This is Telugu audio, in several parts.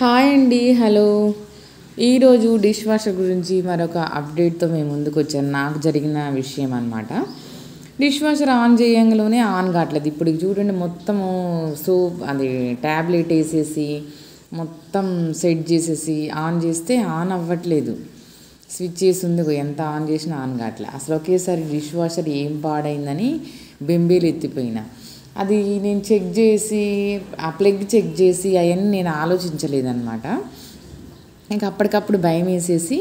హాయ్ అండి. హలో. ఈరోజు డిష్ వాషర్ గురించి మరొక అప్డేట్తో మేము ముందుకు వచ్చాను. నాకు జరిగిన విషయం అనమాట. డిష్ వాషర్ ఆన్ చేయంగానే ఆన్ కావట్లేదు. ఇప్పుడు చూడండి, మొత్తము సోప్ అది ట్యాబ్లెట్ వేసేసి మొత్తం సెట్ చేసేసి ఆన్ చేస్తే ఆన్ అవ్వట్లేదు. స్విచ్ చేసి ఉంది, ఎంత ఆన్ చేసినా ఆన్ కావట్లేదు. అసలు ఒకేసారి డిష్ వాషర్ ఏం పాడైందని బెంబేలు ఎత్తిపోయినా. అది నేను చెక్ చేసి ఆ ప్లగ్ చెక్ చేసి అవన్నీ నేను ఆలోచించలేదన్నమాట. ఇంకా అప్పటికప్పుడు భయం వేసేసి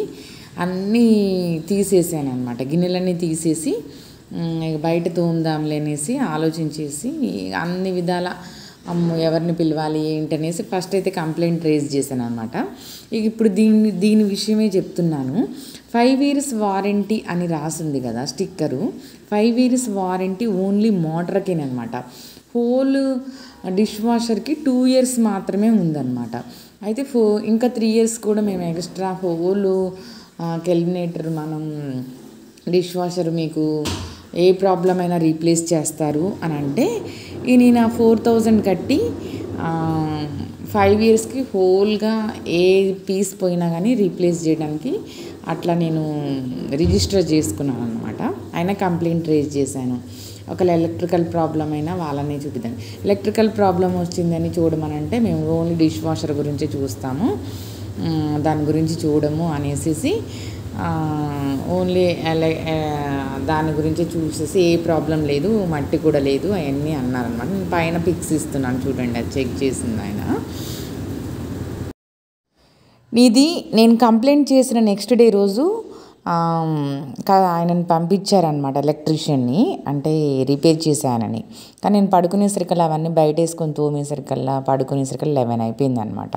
అన్నీ తీసేసాను అనమాట. గిన్నెలన్నీ తీసేసి బయట తోముదాంలే అనేసి ఆలోచించేసి అన్ని విధాల అమ్మో ఎవరిని పిలవాలి ఏంటనేసి ఫస్ట్ అయితే కంప్లైంట్ రేజ్ చేశాను అనమాట. ఇక ఇప్పుడు దీని విషయమే చెప్తున్నాను. 5 years వారంటీ అని రాసింది కదా స్టిక్కరు. 5 years వారంటీ ఓన్లీ మోటార్కేనమాట. హోల్ డిష్ వాషర్కి 2 years మాత్రమే ఉందన్నమాట. అయితే ఇంకా 3 years కూడా మేము ఎక్స్ట్రా హోల్ కెలిమినేటర్ మనం డిష్ వాషర్ మీకు ఏ ప్రాబ్లం అయినా రీప్లేస్ చేస్తారు అని అంటే నేను 4,000 కట్టి 5 yearsకి హోల్గా ఏ పీస్ పోయినా కానీ రీప్లేస్ చేయడానికి అట్లా నేను రిజిస్టర్ చేసుకున్నాను అనమాట. అయినా కంప్లైంట్ రేజ్ చేశాను. ఒకవేళ ఎలక్ట్రికల్ ప్రాబ్లం అయినా వాళ్ళనే చూపిద్దాం. ఎలక్ట్రికల్ ప్రాబ్లం వచ్చిందని చూడమనంటే మేము ఓన్లీ డిష్ వాషర్ గురించి చూస్తాము, దాని గురించి చూడము అనేసి ఓన్లీ దాని గురించి చూసేసి ఏ ప్రాబ్లం లేదు, మట్టి కూడా లేదు అవన్నీ అన్నారనమాట. నేను పైన పిక్స్ ఇస్తున్నాను చూడండి, అది చెక్ చేసింది ఆయన. ఇది నేను కంప్లైంట్ చేసిన నెక్స్ట్ డే రోజు ఆయనని పంపించారనమాట, ఎలక్ట్రీషియన్ని, అంటే రిపేర్ చేశానని. కానీ నేను పడుకునేసరికల్లా అవన్నీ బయట వేసుకొని తోమేసరికల్లా పడుకునేసరికల్లా 11 అయిపోయింది అనమాట.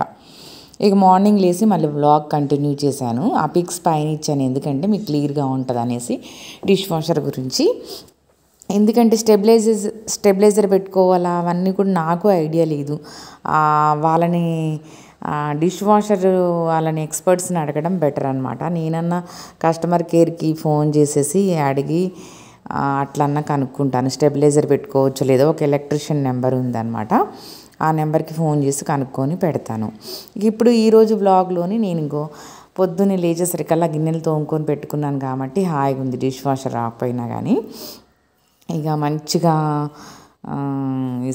ఇక మార్నింగ్ లేసి మళ్ళీ వ్లాగ్ కంటిన్యూ చేశాను. ఆ పిక్స్ పైన ఇచ్చాను, ఎందుకంటే మీకు క్లియర్గా ఉంటుంది అనేసి డిష్ వాషర్ గురించి. ఎందుకంటే స్టెబిలైజర్ పెట్టుకోవాలా అవన్నీ కూడా నాకు ఐడియా లేదు. వాళ్ళని డిష్ వాషర్ వాళ్ళని ఎక్స్పర్ట్స్ని అడగడం బెటర్ అనమాట. నేనన్నా కస్టమర్ కేర్కి ఫోన్ చేసేసి అడిగి అట్లన్నా కనుక్కుంటాను, స్టెబిలైజర్ పెట్టుకోవచ్చు లేదో. ఒక ఎలక్ట్రీషియన్ నెంబర్ ఉందన్నమాట, ఆ నెంబర్కి ఫోన్ చేసి కనుక్కొని పెడతాను. ఇప్పుడు ఈరోజు బ్లాగ్లోని నేను పొద్దున్నే లేచేసరికల్లా గిన్నెలు తోముకొని పెట్టుకున్నాను కాబట్టి హాయిగా ఉంది, డిష్ వాషర్ రాకపోయినా కానీ. ఇక మంచిగా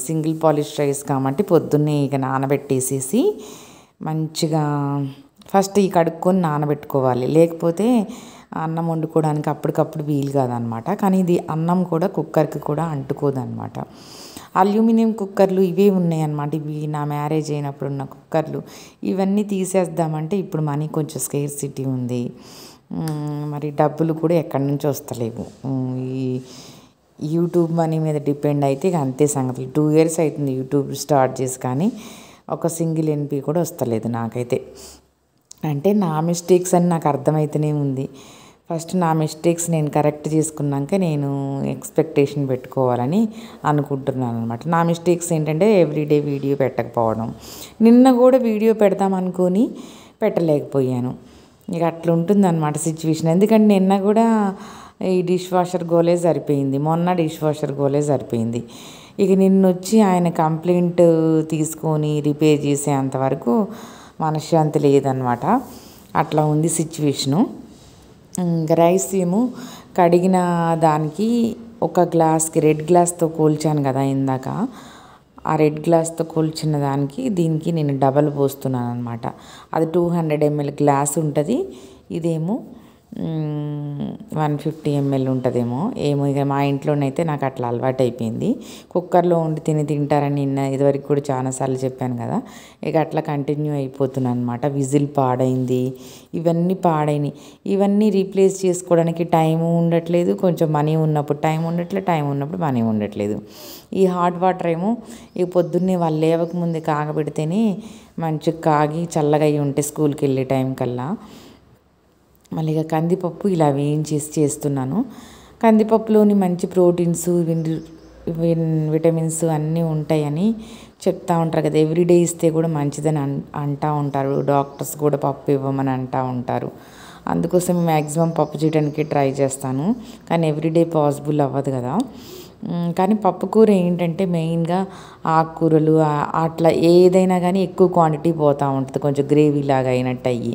సింగిల్ పాలిష్ రైస్ కాబట్టి పొద్దున్నే ఇక నానబెట్టేసేసి మంచిగా ఫస్ట్ ఈ కడుక్కొని నానబెట్టుకోవాలి, లేకపోతే అన్నం వండుకోవడానికి అప్పటికప్పుడు వీలు కాదనమాట. కానీ ఇది అన్నం కూడా కుక్కర్కి కూడా అంటుకోదన్నమాట. అల్యూమినియం కుక్కర్లు ఇవే ఉన్నాయన్నమాట. ఇవి నా మ్యారేజ్ అయినప్పుడు ఉన్న కుక్కర్లు. ఇవన్నీ తీసేద్దామంటే ఇప్పుడు మనీ కొంచెం స్కేర్సిటీ ఉంది, మరి డబ్బులు కూడా ఎక్కడి నుంచి వస్తలేవు. ఈ యూట్యూబ్ మనీ మీద డిపెండ్ అయితే ఇక అంతే సంగతులు. 2 years అవుతుంది యూట్యూబ్ స్టార్ట్ చేసి, కానీ ఒక సింగిల్ ఎన్పి కూడా వస్తలేదు నాకైతే. అంటే నా మిస్టేక్స్ అని నాకు అర్థమవుతూనే ఉంది. ఫస్ట్ నా మిస్టేక్స్ నేను కరెక్ట్ చేసుకున్నాక నేను ఎక్స్పెక్టేషన్ పెట్టుకోవాలని అనుకుంటున్నాను అనమాట. నా మిస్టేక్స్ ఏంటంటే ఎవ్రీడే వీడియో పెట్టకపోవడం. నిన్న కూడా వీడియో పెడతామనుకొని పెట్టలేకపోయాను. ఇక అట్లా ఉంటుందన్నమాట సిచ్యువేషన్. ఎందుకంటే నిన్న కూడా ఈ డిష్ వాషర్ గోలే సరిపోయింది, మొన్న డిష్ వాషర్ గోలే సరిపోయింది. ఇక నిన్నొచ్చి ఆయన కంప్లైంట్ తీసుకొని రిపేర్ చేసేంతవరకు మనశ్శాంతి లేదనమాట. అట్లా ఉంది సిచ్యువేషను. ఇంకా రైస్ ఏమో కడిగిన దానికి ఒక గ్లాస్కి రెడ్ గ్లాస్తో కోల్చాను కదా ఇందాక, ఆ రెడ్ గ్లాస్తో కోల్చిన దానికి దీనికి నేను డబల్ పోస్తున్నాను అనమాట. అది 200 ml గ్లాస్ ఉంటుంది, ఇదేమో 150 ml ఉంటుందేమో. ఏమో ఇక మా ఇంట్లోనైతే నాకు అట్లా అలవాటు అయిపోయింది. కుక్కర్లో వండి తింటారని ఇదివరకు కూడా చాలాసార్లు చెప్పాను కదా. ఇక అట్లా కంటిన్యూ అయిపోతున్నాను అనమాట. విజిల్ పాడైంది, ఇవన్నీ పాడైనవి. ఇవన్నీ రీప్లేస్ చేసుకోవడానికి టైము ఉండట్లేదు, కొంచెం మనీ ఉన్నప్పుడు టైం ఉండట్లేదు, టైం ఉన్నప్పుడు మనీ ఉండట్లేదు. ఈ హాట్ వాటర్ ఏమో ఇక పొద్దున్నే వాళ్ళు లేవకముందే కాగబెడితేనే మంచిగా కాగి చల్లగా అయి ఉంటే స్కూల్కి వెళ్ళే టైం కల్లా. మళ్ళీ ఇక కందిపప్పు ఇలా వేయించేసి చేస్తున్నాను. కందిపప్పులోని మంచి ప్రోటీన్స్, విటమిన్స్ అన్నీ ఉంటాయని చెప్తూ ఉంటారు కదా. ఎవ్రీడే ఇస్తే కూడా మంచిదని అంటూ ఉంటారు డాక్టర్స్ కూడా, పప్పు ఇవ్వమని అంటూ ఉంటారు. అందుకోసం మ్యాక్సిమం పప్పు చేయడానికి ట్రై చేస్తాను, కానీ ఎవ్రీడే పాసిబుల్ అవ్వదు కదా. కానీ పప్పుకూర ఏంటంటే మెయిన్గా ఆకుకూరలు అట్లా ఏదైనా కానీ ఎక్కువ క్వాంటిటీ పోతూ ఉంటుంది, కొంచెం గ్రేవీ లాగా అయినట్టు అయ్యి.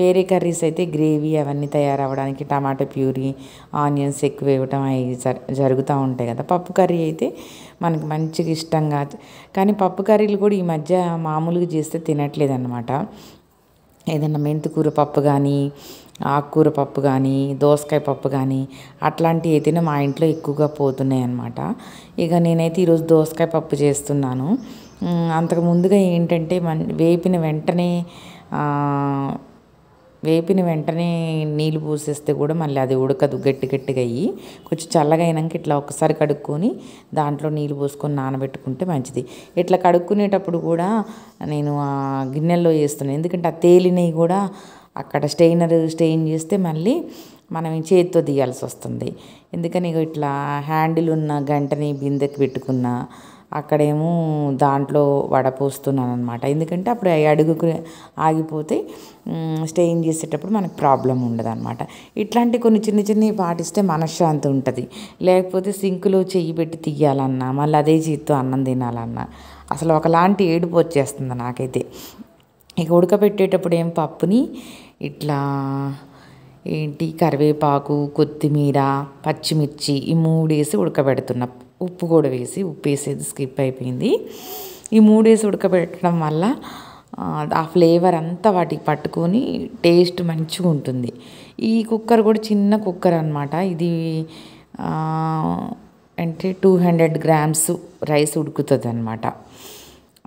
వేరే కర్రీస్ అయితే గ్రేవీ అవన్నీ తయారవ్వడానికి టమాటా ప్యూరీ, ఆనియన్స్ ఎక్కువ వేయటం అవి జరుగుతూ ఉంటాయి కదా. పప్పు కర్రీ అయితే మనకి మంచిగా ఇష్టంగా, కానీ పప్పు కర్రీలు కూడా ఈ మధ్య మామూలుగా చేస్తే తినట్లేదు అన్నమాట. ఏదన్నా మెంతికూర పప్పు కానీ, ఆకుకూర పప్పు కానీ, దోసకాయ పప్పు కానీ అట్లాంటివి అయితేనే మా ఇంట్లో ఎక్కువగా పోతున్నాయి అన్నమాట. ఇక నేనైతే ఈరోజు దోసకాయ పప్పు చేస్తున్నాను. అంతకు ముందుగా ఏంటంటే వేపిన వెంటనే నీళ్ళు పోసేస్తే కూడా మళ్ళీ అది ఉడకదు, గట్టి గట్టిగా అయ్యి. కొంచెం చల్లగా అయినాక ఇట్లా ఒకసారి కడుక్కొని దాంట్లో నీళ్ళు పోసుకొని నానబెట్టుకుంటే మంచిది. ఇట్లా కడుక్కునేటప్పుడు కూడా నేను ఆ గిన్నెల్లో వేస్తున్నాను, ఎందుకంటే ఆ తేలినవి కూడా అక్కడ స్టెయిన్ చేస్తే మళ్ళీ మనం చేతితో తీయాల్సి వస్తుంది. ఎందుకని ఇట్లా హ్యాండిల్ ఉన్న గంటని బిందెకి పెట్టుకున్న అక్కడేమో దాంట్లో వడపోస్తున్నాను అనమాట. ఎందుకంటే అప్పుడు అడుగుకు ఆగిపోతే స్టెయిన్ చేసేటప్పుడు మనకు ప్రాబ్లం ఉండదు అనమాట. ఇట్లాంటి కొన్ని చిన్న చిన్నవి పాటిస్తే మనశ్శాంతి ఉంటుంది. లేకపోతే సింకులో చెయ్యి పెట్టి తీయాలన్నా, మళ్ళీ అదే చేతితో అన్నం తినాలన్నా అసలు ఒకలాంటి ఏడుపు వచ్చేస్తుంది నాకైతే. ఇక ఉడకబెట్టేటప్పుడు ఏం పప్పుని ఇట్లా కరివేపాకు, కొత్తిమీర, పచ్చిమిర్చి ఈ 3 వేసి ఉడకబెడుతున్నా. ఉప్పు కూడా ఉప్పు వేసేది స్కిప్ అయిపోయింది. ఈ 3 వేసి ఉడకబెట్టడం వల్ల ఆ ఫ్లేవర్ అంతా వాటికి పట్టుకొని టేస్ట్ మంచిగా ఉంటుంది. ఈ కుక్కర్ కూడా చిన్న కుక్కర్ అనమాట. ఇది అంటే 200 grams రైస్ ఉడుకుతుంది అనమాట.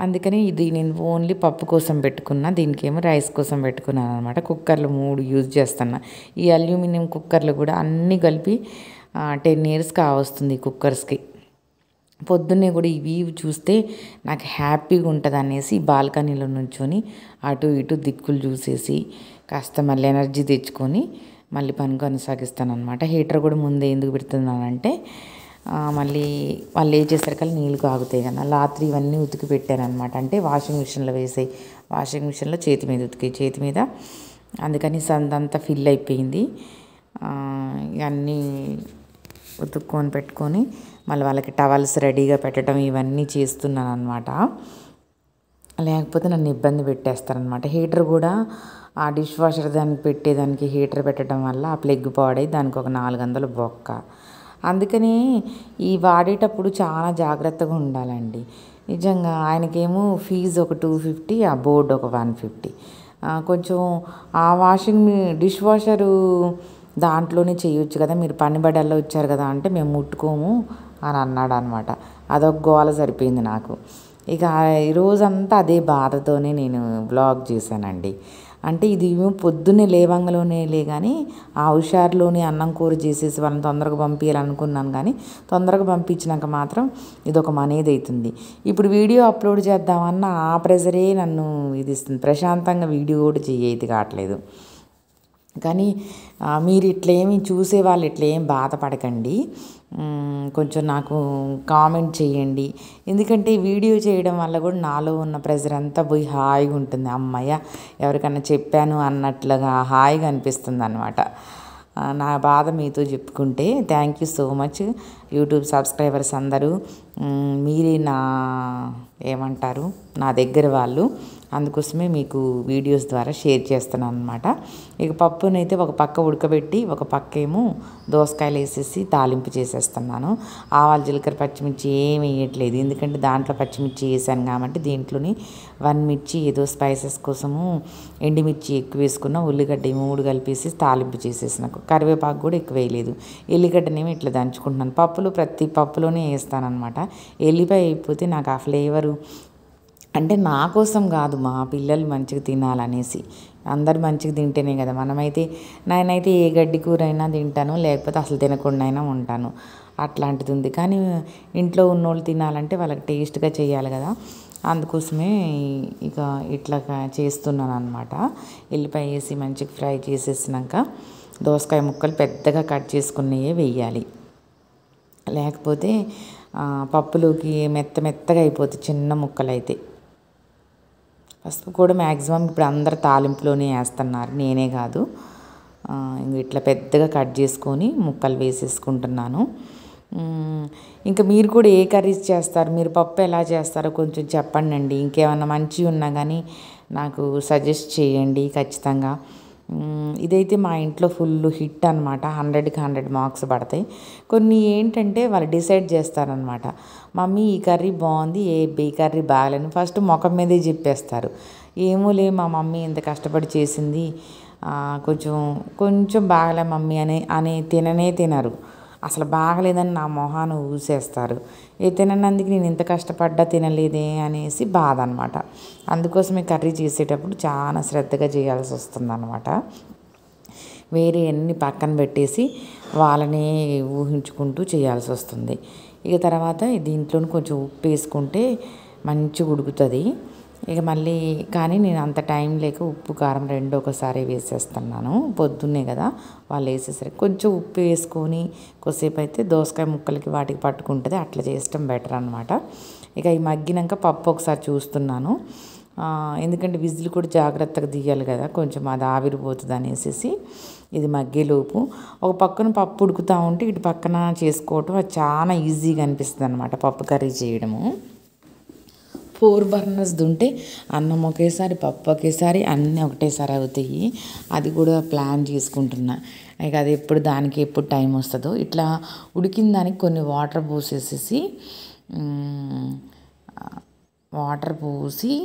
అందుకని ఇది నేను ఓన్లీ పప్పు కోసం పెట్టుకున్నా, దీనికేమో రైస్ కోసం పెట్టుకున్నాను అనమాట. కుక్కర్లు 3 యూజ్ చేస్తున్నా. ఈ అల్యూమినియం కుక్కర్లు కూడా అన్నీ కలిపి 10 years కావస్తుంది కుక్కర్స్కి. పొద్దున్నే కూడా ఇవి చూస్తే నాకు హ్యాపీగా ఉంటుంది అనేసి బాల్కనీలో నుంచొని అటు ఇటు దిక్కులు చూసేసి కాస్త మళ్ళీ ఎనర్జీ తెచ్చుకొని మళ్ళీ పని కొనసాగిస్తాను అనమాట. హీటర్ కూడా ముందే ఎందుకు పెడుతున్నానంటే మళ్ళీ వాళ్ళు లేచేసరికల్లా నీళ్ళు కాగుతాయి కదా. రాత్రి ఇవన్నీ ఉతికి పెట్టానమాట. అంటే వాషింగ్ మిషన్లో వేసాయి, వాషింగ్ మిషన్లో చేతి మీద ఉతికి చేతి మీద, అందుకని సందంతా ఫిల్ అయిపోయింది. ఇవన్నీ ఉతుక్కొని పెట్టుకొని మళ్ళీ వాళ్ళకి టవల్స్ రెడీగా పెట్టడం ఇవన్నీ చేస్తున్నాను అనమాట. లేకపోతే నన్ను ఇబ్బంది పెట్టేస్తారనమాట. హీటర్ కూడా ఆ డిష్ వాషర్ దానికి పెట్టేదానికి హీటర్ పెట్టడం వల్ల ఆ ప్లగ్ పాడై దానికి ఒక 400 బొక్క. అందుకని ఈ వాడేటప్పుడు చాలా జాగ్రత్తగా ఉండాలండి. నిజంగా ఆయనకేమో ఫీజు ఒక 250, ఆ బోర్డు ఒక 150. కొంచెం ఆ డిష్ వాషరు దాంట్లోనే చేయొచ్చు కదా, మీరు పని బడల్లో వచ్చారు కదా అంటే మేము ముట్టుకోము అని అన్నాడు అనమాట. అదొక గోల సరిపోయింది నాకు. ఇక ఈరోజంతా అదే బాధతోనే నేను వ్లాగ్ చేశానండి. అంటే ఇది పొద్దున్నే లేవంగలోనే కానీ ఆ హుషారులోనే అన్నం కూర చేసేసి వాళ్ళని తొందరగా పంపించాలనుకున్నాను, కానీ తొందరగా పంపించినాక మాత్రం ఇదొక మనేది అవుతుంది. ఇప్పుడు వీడియో అప్లోడ్ చేద్దామన్న ఆ ప్రెజరే నన్ను ఇది ఇస్తుంది. ప్రశాంతంగా వీడియో కూడా చేయది కావట్లేదు. కానీ మీరు ఇట్లేమి చూసేవాళ్ళు ఇట్లేం బాధపడకండి, కొంచెం నాకు కామెంట్ చేయండి. ఎందుకంటే వీడియో చేయడం వల్ల కూడా నాలో ఉన్న ప్రెజర్ అంతా పోయి హాయిగా ఉంటుంది. అమ్మయ్య ఎవరికన్నా చెప్పాను అన్నట్లుగా హాయిగా అనిపిస్తుంది అనమాట. నా బాధ మీతో చెప్పుకుంటే. Thank you so much YouTube subscribers అందరూ. మీరే నా దగ్గర వాళ్ళు. అందుకోసమే మీకు వీడియోస్ ద్వారా షేర్ చేస్తున్నాను అనమాట. ఇక పప్పునైతే ఒక పక్క ఉడకబెట్టి ఒక పక్క ఏమో దోసకాయలు వేసేసి తాలింపు చేసేస్తున్నాను. ఆవాలు, జీలకర్ర, పచ్చిమిర్చి ఏమి వేయట్లేదు, ఎందుకంటే దాంట్లో పచ్చిమిర్చి వేసాను కాబట్టి. దీంట్లోని 1 మిర్చి ఏదో స్పైసెస్ కోసము ఎండుమిర్చి ఎక్కువ వేసుకున్న, ఉల్లిగడ్డ 3 కలిపేసి తాలింపు చేసేసిన. కరివేపాకు కూడా ఎక్కువ వేయలేదు. ఎల్లిగడ్డనేమో ఇట్లా దంచుకుంటున్నాను. ప్రతి పప్పులోనే వేస్తానమాట. ఎల్లిపాయ అయిపోతే నాకు ఆ ఫ్లేవరు, అంటే నా కోసం కాదు, మా పిల్లలు మంచిగా తినాలనేసి. అందరు మంచిగా తింటేనే కదా నేనైతే ఏ గడ్డి కూర అయినా తింటాను, లేకపోతే అసలు తినకుండా అయినా ఉంటాను. అట్లాంటిది ఉంది. కానీ ఇంట్లో ఉన్నోళ్ళు తినాలంటే వాళ్ళకి టేస్ట్గా చేయాలి కదా, అందుకోసమే ఇక ఇట్లా చేస్తున్నాను అనమాట. ఎల్లిపాయ వేసి మంచిగా ఫ్రై చేసేసినాక దోసకాయ ముక్కలు పెద్దగా కట్ చేసుకున్నవే వేయాలి, లేకపోతే పప్పులోకి మెత్తగా అయిపోతుంది చిన్న ముక్కలు అయితే. పసుపు కూడా మ్యాక్సిమం ఇప్పుడు అందరు తాలింపులోనే వేస్తున్నారు, నేనే కాదు. ఇట్లా పెద్దగా కట్ చేసుకొని ముక్కలు వేసేసుకుంటున్నాను. ఇంకా మీరు కూడా ఏ కర్రీస్ చేస్తారు, మీరు పప్పు ఎలా చేస్తారో కొంచెం చెప్పండి. ఇంకేమన్నా మంచివి ఉన్నా కానీ నాకు సజెస్ట్ చేయండి ఖచ్చితంగా. ఇదైతే మా ఇంట్లో ఫుల్ హిట్ అనమాట. 100కి 100 మార్క్స్ పడతాయి. కొన్ని ఏంటంటే వాళ్ళు డిసైడ్ చేస్తారనమాట, మమ్మీ ఈ కర్రీ బాగుంది, ఈ కర్రీ బాగలేని ఫస్ట్ ముఖం మీదే చెప్పేస్తారు. ఏమోలే మా మమ్మీ ఇంత కష్టపడి చేసింది, కొంచెం కొంచెం బాగలే మమ్మీ అని తినరు. అసలు బాగలేదని నా మొహాన ఊసేస్తారు. తిననందుకు నేను ఇంత కష్టపడ్డా తినలేదే అనేసి బాధ అనమాట. అందుకోసమే కర్రీ చేసేటప్పుడు చాలా శ్రద్ధగా చేయాల్సి వస్తుందన్నమాట. వేరే అన్ని పక్కన పెట్టేసి వాళ్ళని ఊహించుకుంటూ చేయాల్సి వస్తుంది. ఇక తర్వాత దీంట్లోని కొంచెం ఉప్పు వేసుకుంటే మంచిగా ఉడుకుతుంది. ఇక మళ్ళీ కానీ నేను అంత టైం లేక ఉప్పు కారం రెండు ఒకసారి వేసేస్తున్నాను. పొద్దున్నే కదా వాళ్ళు వేసేసరికి కొంచెం ఉప్పు వేసుకొని కొద్దిసేపు అయితే దోసకాయ ముక్కలకి వాటికి పట్టుకుంటుంది. అట్లా చేయడం బెటర్ అనమాట. ఇక ఈ మగ్గినాక పప్పు ఒకసారి చూస్తున్నాను, ఎందుకంటే విజిల్ కూడా జాగ్రత్తగా తీయాలి కదా, కొంచెం అది ఆవిరిపోతుంది అనేసి. ఇది మగ్గేలోపు ఒక పక్కన పప్పు ఉడుకుతూ ఉంటే ఇటు పక్కన చేసుకోవటం అది చాలా ఈజీగా అనిపిస్తుంది అనమాట పప్పు కర్రీ చేయడము. 4 బర్నర్స్ ఉంటే అన్నం ఒకేసారి, పప్పు ఒకేసారి, అన్నీ ఒకటేసారి అవుతాయి. అది కూడా ప్లాన్ చేసుకుంటున్నా. ఇక అది దానికి ఎప్పుడు టైం వస్తుందో ఇట్లా ఉడికిన దానికి కొన్ని వాటర్ పోసి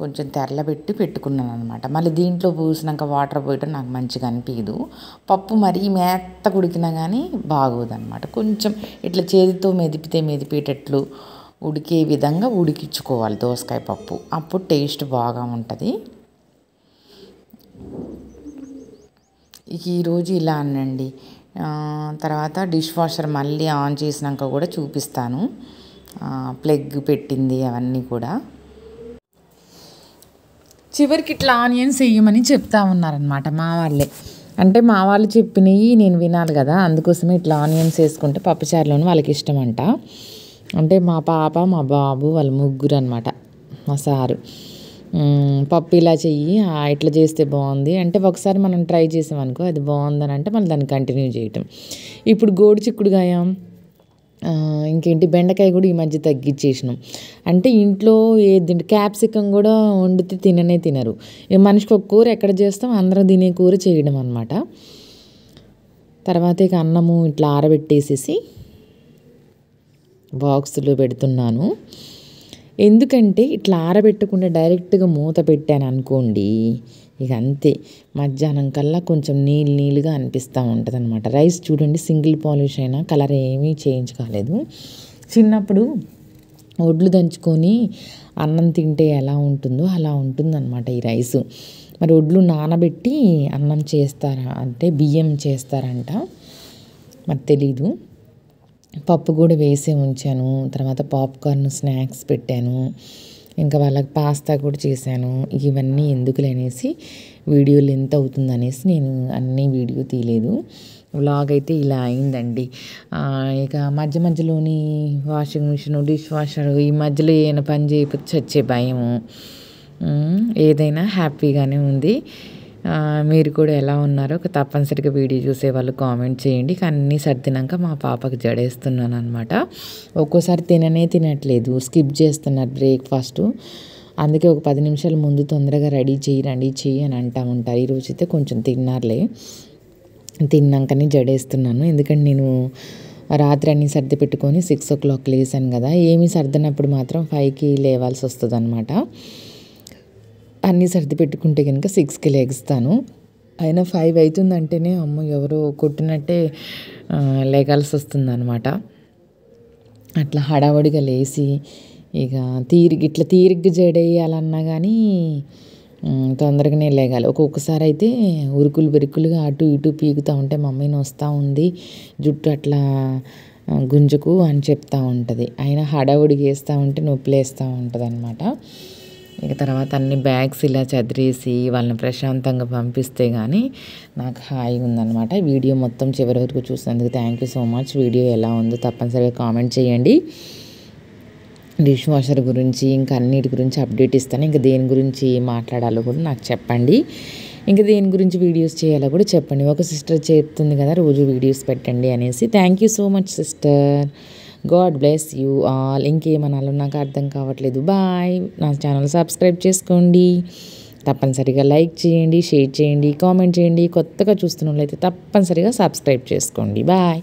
కొంచెం తెరలబెట్టి పెట్టుకున్నాను అనమాట. మళ్ళీ దీంట్లో పోసినాక వాటర్ పోయటం నాకు మంచిగా అనిపించదు. పప్పు మరీ మెత్తగా ఉడికినా కానీ బాగోదన్నమాట. కొంచెం ఇట్లా చేతితో మెదిపేటట్లు ఉడికే విధంగా ఉడికించుకోవాలి దోసకాయ పప్పు, అప్పుడు టేస్ట్ బాగా ఉంటుంది. ఈరోజు ఇలా అనండి. తర్వాత డిష్ వాషర్ మళ్ళీ ఆన్ చేసినాక కూడా చూపిస్తాను, ప్లగ్ పెట్టింది అవన్నీ కూడా. చివరికి ఇట్లా ఆనియన్స్ వేయమని చెప్తా ఉన్నారనమాట మా వాళ్ళే. అంటే మా వాళ్ళు చెప్పినవి నేను వినాలి కదా, అందుకోసమే ఇట్లా ఆనియన్స్ వేసుకుంటే పప్పుచారులోని వాళ్ళకి ఇష్టం అంట. అంటే మా పాప, మా బాబు, వాళ్ళు ముగ్గురు అనమాట. మా సారు పప్పు ఇలా చెయ్యి, ఇట్లా చేస్తే బాగుంది అంటే ఒకసారి మనం ట్రై చేసామనుకో అది బాగుందని అంటే మళ్ళీ దాన్ని కంటిన్యూ చేయటం. ఇప్పుడు గోడు చిక్కుడుకాయ, ఇంకేంటి బెండకాయ కూడా ఈ మధ్య తగ్గించేసినాం. అంటే ఇంట్లో క్యాప్సికం కూడా వండితే తినరు. మనిషికి ఒక కూర ఎక్కడ చేస్తాం, అందరం తినే కూర చేయడం అనమాట. తర్వాత ఇక అన్నము ఇట్లా ఆరబెట్టేసేసి బాక్స్లో పెడుతున్నాను. ఎందుకంటే ఇట్లా ఆరబెట్టకుండా డైరెక్ట్గా మూత పెట్టాను అనుకోండి, ఇక అంతే మధ్యాహ్నం కల్లా కొంచెం నీళ్ళుగా అనిపిస్తూ ఉంటుంది అనమాట. రైస్ చూడండి సింగిల్ పాలిష్ అయినా కలర్ ఏమీ చేంజ్ కాలేదు. చిన్నప్పుడు ఒడ్లు దంచుకొని అన్నం తింటే ఎలా ఉంటుందో అలా ఉంటుందన్నమాట ఈ రైసు. మరి ఒడ్లు నానబెట్టి అన్నం చేస్తారా అంటే బియ్యం చేస్తారంట, మరి తెలీదు. పప్పు కూడా వేసే ఉంచాను. తర్వాత పాప్కార్న్ స్నాక్స్ పెట్టాను. ఇంకా వాళ్ళకి పాస్తా కూడా చేశాను. ఇవన్నీ ఎందుకులే అనేసి వీడియో లెంత్ అవుతుంది అనేసి నేను అన్నీ వీడియో తీయలేదు. వ్లాగ్ అయితే ఇలా అయిందండి. ఇక మధ్యలోని వాషింగ్ మిషన్, డిష్ వాషర్ ఈ మధ్యలో ఏమైనా పని చేయకపోతే చచ్చే భయము. ఏదైనా హ్యాపీగానే ఉంది. మీరు కూడా ఎలా ఉన్నారో తప్పనిసరిగా వీడియో చూసేవాళ్ళు కామెంట్ చేయండి. అన్నీ సర్దినాక మా పాపకి జడేస్తున్నాను అనమాట. ఒక్కోసారి తినట్లేదు, స్కిప్ చేస్తున్నారు బ్రేక్ఫాస్ట్. అందుకే ఒక 10 నిమిషాల ముందు తొందరగా రెడీ చెయ్యి అని అంటూ ఉంటారు. ఈరోజు అయితే కొంచెం తిన్నాకనే జడేస్తున్నాను. ఎందుకంటే నేను రాత్రి అన్నీ సర్ది పెట్టుకొని 6 o'clock లేసాను కదా, ఏమీ సర్దినప్పుడు మాత్రం 5కి లేవాల్సి వస్తుంది అనమాట. అన్నీ సర్ది పెట్టుకుంటే కనుక 6కి లెగుస్తాను. అయినా 5 అవుతుందంటేనే అమ్మో ఎవరో కొట్టినట్టే లేగాల్సి వస్తుందన్నమాట. అట్లా హడావుడిగా లేచి ఇక తీరిగ్గా జడేయాలన్నా కానీ తొందరగానే లేగాలి. ఒక్కొక్కసారి అయితే ఉరుకులుగా అటు ఇటు పీకుతూ ఉంటే మమ్మీని వస్తూ ఉంది జుట్టు అట్లా గుంజుకు అని చెప్తూ ఉంటుంది. అయినా హడావుడిగా వేస్తూ ఉంటే నొప్పి లేస్తూ ఉంటుంది అనమాట. ఇక తర్వాత అన్ని బ్యాగ్స్ ఇలా చదిరేసి వాళ్ళని ప్రశాంతంగా పంపిస్తే కానీ నాకు హాయిగా ఉందన్నమాట. వీడియో మొత్తం చివరి వరకు చూసినందుకు thank you so much. Video ఎలా ఉందో తప్పనిసరిగా కామెంట్ చేయండి. డిష్ వాషర్ గురించి ఇంకా అన్నిటి గురించి అప్డేట్ ఇస్తాను. ఇంకా దేని గురించి మాట్లాడాలో కూడా నాకు చెప్పండి. ఇంకా దేని గురించి వీడియోస్ చేయాలో కూడా చెప్పండి. ఒక సిస్టర్ చెప్తుంది కదా రోజు వీడియోస్ పెట్టండి అనేసి. Thank you so much sister. God bless you all. ఇంకేమనాలో నాకు అర్థం కావట్లేదు. బాయ్. నా ఛానల్ సబ్స్క్రైబ్ చేసుకోండి, తప్పనిసరిగా లైక్ చేయండి, షేర్ చేయండి, కామెంట్ చేయండి. కొత్తగా చూస్తున్న వాళ్ళైతే తప్పనిసరిగా సబ్స్క్రైబ్ చేసుకోండి. బాయ్.